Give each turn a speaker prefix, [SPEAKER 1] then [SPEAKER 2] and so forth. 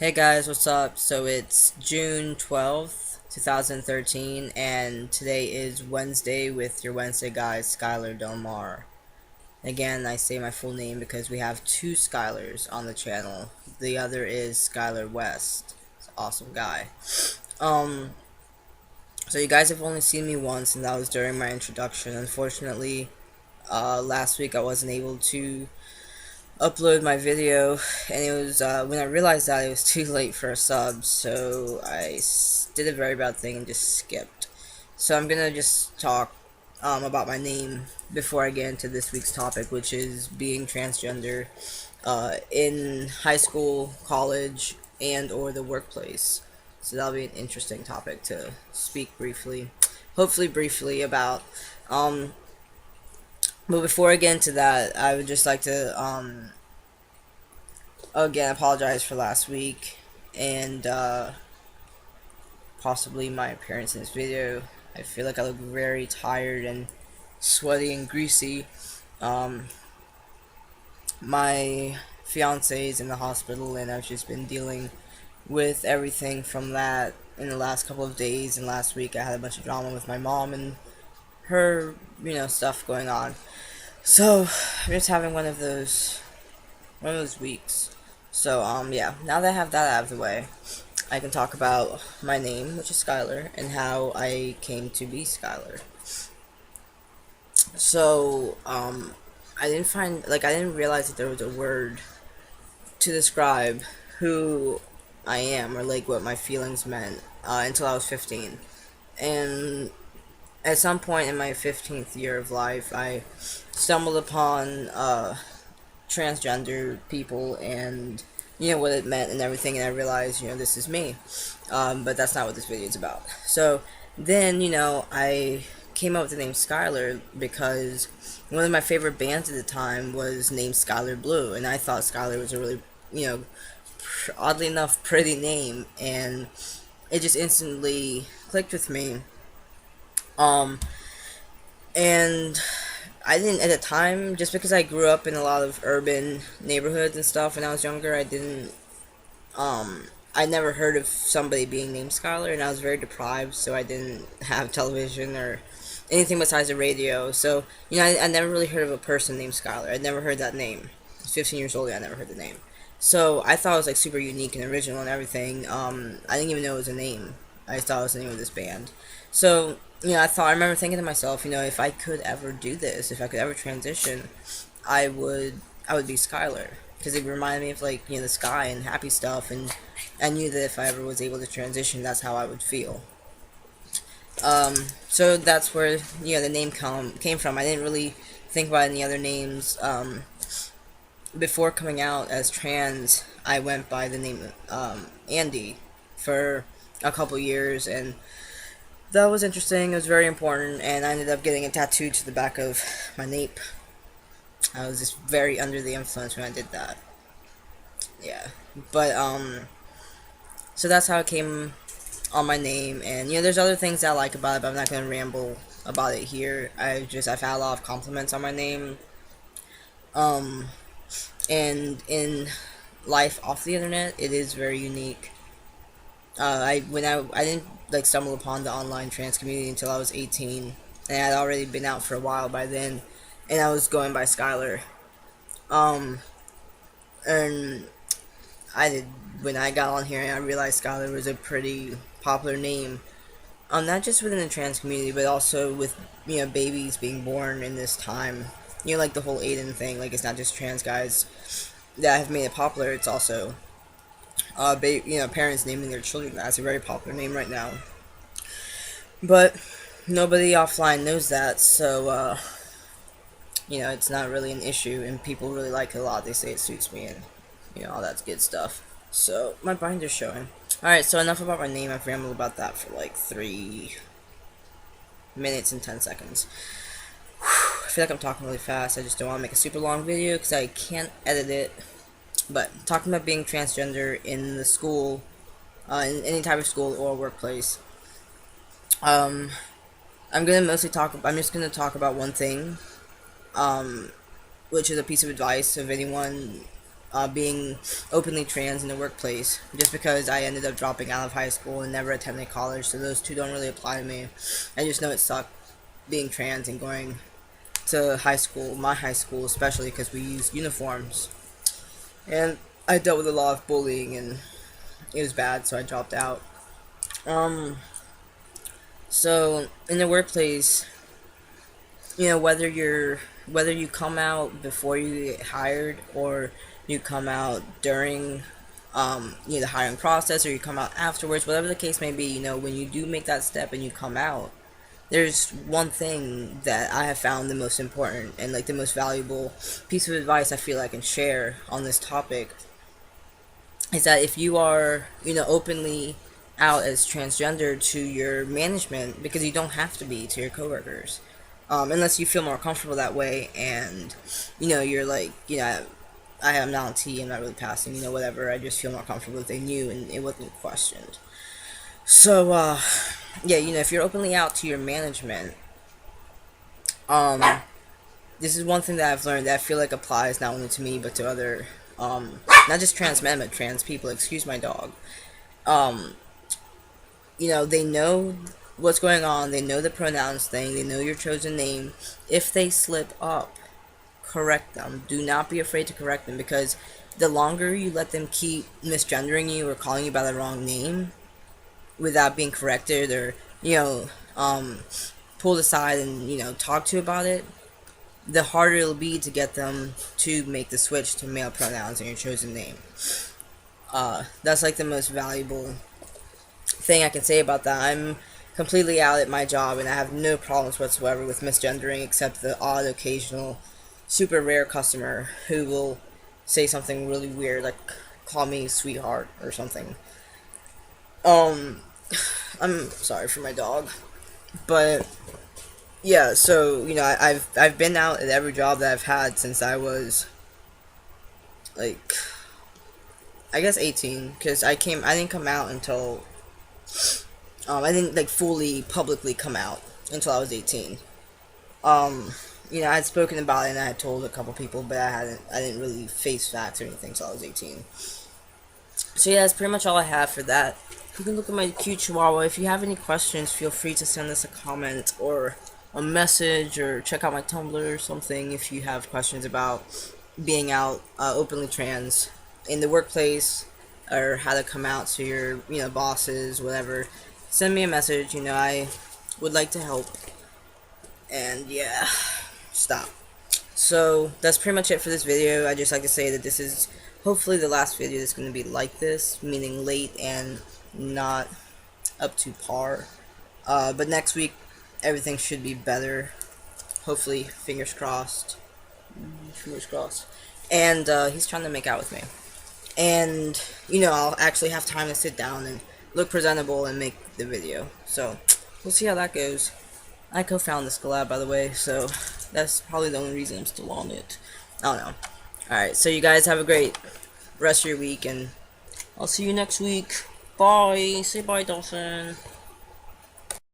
[SPEAKER 1] Hey guys, what's up? So it's June 12th, 2013, and today is Wednesday with your Wednesday guy, Skylar Delmar. Again, I say my full name because we have two Skylars on the channel. The other is Skylar West. He's an awesome guy. Um, so you guys have only seen me once, and that was during my introduction. Unfortunately, last week I wasn't able to upload my video, and it was when I realized that it was too late for a sub, so did a very bad thing and just skipped. So I'm gonna just talk about my name before I get into this week's topic, which is being transgender in high school, college, and or the workplace. So that'll be an interesting topic to speak briefly, hopefully briefly about. But before I get into that, I would just like to again apologize for last week and possibly my appearance in this video. I feel like I look very tired and sweaty and greasy. Um, my fiance is in the hospital, and I've just been dealing with everything from that in the last couple of days. And last week I had a bunch of drama with my mom and her, stuff going on. So I'm just having one of those weeks. So yeah, now that I have that out of the way, I can talk about my name, which is Skylar, and how I came to be Skylar. So I didn't realize that there was a word to describe who I am, or like what my feelings meant, until I was 15. And at some point in my 15th year of life, I stumbled upon transgender people and what it meant and everything, and I realized this is me. But that's not what this video is about. So then I came up with the name Skylar because one of my favorite bands at the time was named Skylar Blue, and I thought Skylar was a really oddly enough pretty name, and it just instantly clicked with me. And I didn't at the time, just because I grew up in a lot of urban neighborhoods and stuff when I was younger. I never heard of somebody being named Skylar, and I was very deprived, so I didn't have television or anything besides the radio. So I never really heard of a person named Skylar. I'd never heard that name. I was 15 years old, and I never heard the name. So I thought it was like super unique and original and everything. I didn't even know it was a name. I just thought it was the name of this band. So I remember thinking to myself, if I could ever do this, if I could ever transition, I would be Skylar, because it reminded me of like the sky and happy stuff, and I knew that if I ever was able to transition, that's how I would feel. So that's where the name came from. I didn't really think about any other names. Before coming out as trans, I went by the name Andy for a couple years, and that was interesting. It was very important, and I ended up getting a tattoo to the back of my nape. I was just very under the influence when I did that. Yeah, but so that's how it came on my name, and there's other things that I like about it, but I'm not gonna ramble about it here. I've had a lot of compliments on my name, um, and in life off the internet, it is very unique. I didn't like stumble upon the online trans community until I was 18, and I'd already been out for a while by then, and I was going by Skylar. Um, and I did when I got on here, and I realized Skylar was a pretty popular name. Not just within the trans community, but also with babies being born in this time. Like the whole Aiden thing. Like, it's not just trans guys that have made it popular. It's also parents naming their children. That's a very popular name right now. But nobody offline knows that, so it's not really an issue, and people really like it a lot. They say it suits me, and all that good stuff. So my binder's showing. All right, so enough about my name. I've rambled about that for like 3 minutes and 10 seconds. I feel like I'm talking really fast. I just don't want to make a super long video because I can't edit it. But talking about being transgender in the school, in any type of school or workplace, I'm just gonna talk about one thing, which is a piece of advice of anyone being openly trans in the workplace, just because I ended up dropping out of high school and never attending college, so those two don't really apply to me. I just know it sucked being trans and going to high school, my high school especially, because we used uniforms. And I dealt with a lot of bullying, and it was bad, so I dropped out. Um, so in the workplace, whether you come out before you get hired, or you come out during the hiring process, or you come out afterwards, whatever the case may be, when you do make that step and you come out, there's one thing that I have found the most important and like the most valuable piece of advice I feel I can share on this topic, is that if you are, openly out as transgender to your management, because you don't have to be to your coworkers, unless you feel more comfortable that way, and you're like, I am not on T, I'm not really passing, whatever, I just feel more comfortable if they knew and it wasn't questioned. So, yeah, if you're openly out to your management, um, this is one thing that I've learned that I feel like applies not only to me, but to other, not just trans men, but trans people. Excuse my dog. Um, they know what's going on, they know the pronouns thing, they know your chosen name. If they slip up, correct them. Do not be afraid to correct them, because the longer you let them keep misgendering you or calling you by the wrong name without being corrected, or pulled aside and talked to about it, the harder it'll be to get them to make the switch to male pronouns and your chosen name. That's like the most valuable thing I can say about that. I'm completely out at my job, and I have no problems whatsoever with misgendering, except the odd occasional super rare customer who will say something really weird, like call me sweetheart or something. I'm sorry for my dog, but yeah. So I've been out at every job that I've had since I was like, I guess 18, because I didn't come out until I didn't like fully publicly come out until I was 18. I had spoken about it and I had told a couple people, but I didn't really face facts or anything until I was 18. So yeah, that's pretty much all I have for that. You can look at my cute chihuahua. If you have any questions, feel free to send us a comment or a message, or check out my Tumblr or something if you have questions about being out openly trans in the workplace, or how to come out to your bosses, whatever. Send me a message. I would like to help. And yeah, stop. So that's pretty much it for this video. I just like to say that this is hopefully the last video that's going to be like this, meaning late and not up to par. But next week everything should be better. Hopefully, fingers crossed. Fingers crossed. And he's trying to make out with me. And I'll actually have time to sit down and look presentable and make the video. So we'll see how that goes. I co-founded this collab, by the way, so that's probably the only reason I'm still on it. I don't know. Alright, so you guys have a great rest of your week, and I'll see you next week. Bye. Say bye, Dolphin.